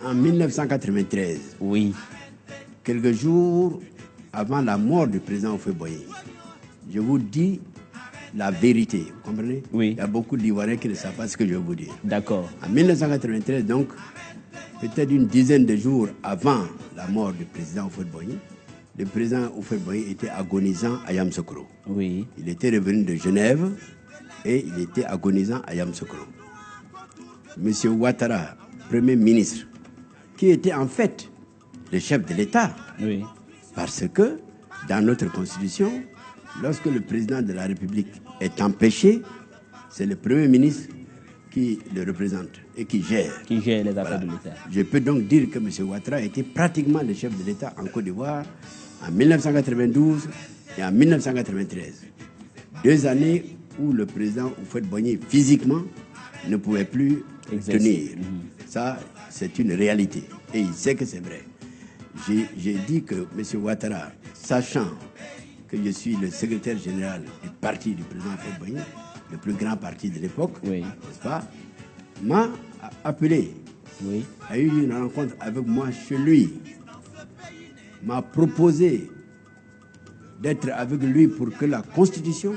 En 1993, oui, quelques jours avant la mort du président Houphouët-Boigny, je vous dis la vérité, vous comprenez? Oui. Il y a beaucoup d'Ivoiriens qui ne savent pas ce que je vais vous dire. D'accord. En 1993, donc, peut-être une dizaine de jours avant la mort du président Houphouët-Boigny, le président Houphouët-Boigny était agonisant à Yamoussoukro. Oui. Il était revenu de Genève et il était agonisant à Yamoussoukro. Monsieur Ouattara, Premier ministre, qui était en fait le chef de l'État, Oui. parce que dans notre Constitution, lorsque le président de la République est empêché, c'est le Premier ministre qui le représente et qui gère. Qui gère les affaires Voilà. de l'État. Je peux donc dire que M. Ouattara était pratiquement le chef de l'État en Côte d'Ivoire en 1992 et en 1993. 2 années où le président Houphouët-Boigny physiquement ne pouvait plus tenir. Ça, c'est une réalité. Et il sait que c'est vrai. J'ai dit que M. Ouattara, sachant que je suis le secrétaire général du parti du président Houphouët-Boigny, le plus grand parti de l'époque, Oui. n'est-ce pas, m'a appelé, Oui. a eu une rencontre avec moi chez lui, m'a proposé d'être avec lui pour que la Constitution,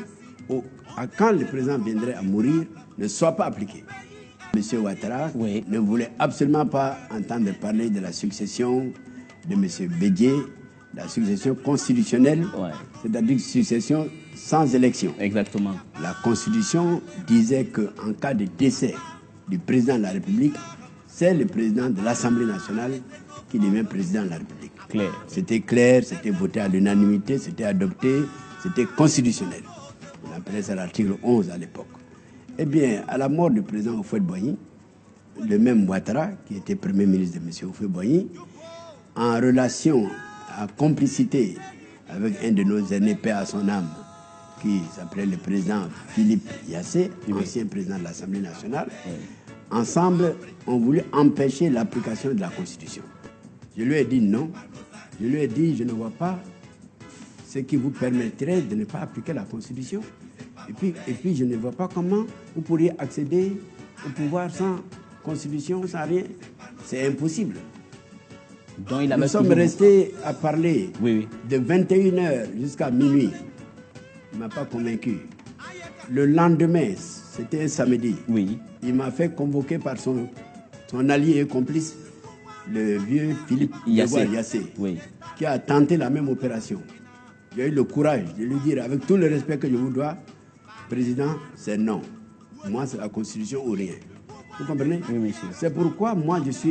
quand le président viendrait à mourir, ne soit pas appliquée. M. Ouattara Oui. ne voulait absolument pas entendre parler de la succession de M. Bédié, la succession constitutionnelle, Ouais. c'est-à-dire une succession sans élection. Exactement. La Constitution disait qu'en cas de décès du président de la République, c'est le président de l'Assemblée nationale qui devient président de la République. Clair. C'était clair, c'était voté à l'unanimité, c'était adopté, c'était constitutionnel. On appelait ça l'article 11 à l'époque. Eh bien, à la mort du président Houphouët-Boigny, le même Ouattara, qui était Premier ministre de M. Houphouët-Boigny, en relation, en complicité avec un de nos aînés, paix à son âme, qui s'appelait le président Philippe Yassé, ancien président de l'Assemblée nationale, ensemble, ont voulu empêcher l'application de la Constitution. Je lui ai dit non. Je lui ai dit, je ne vois pas ce qui vous permettrait de ne pas appliquer la Constitution. Et puis je ne vois pas comment vous pourriez accéder au pouvoir sans Constitution, sans rien. C'est impossible. Donc, il Nous avait sommes toujours- restés à parler Oui, oui. de 21h jusqu'à minuit. Il ne m'a pas convaincu. Le lendemain, c'était un samedi, Oui. il m'a fait convoquer par son allié et complice, le vieux Philippe Yassé. Yassé, Oui. qui a tenté la même opération. J'ai eu le courage de lui dire, avec tout le respect que je vous dois, président, c'est non. Moi, c'est la Constitution ou rien. Vous comprenez? Oui, monsieur. C'est pourquoi moi, je suis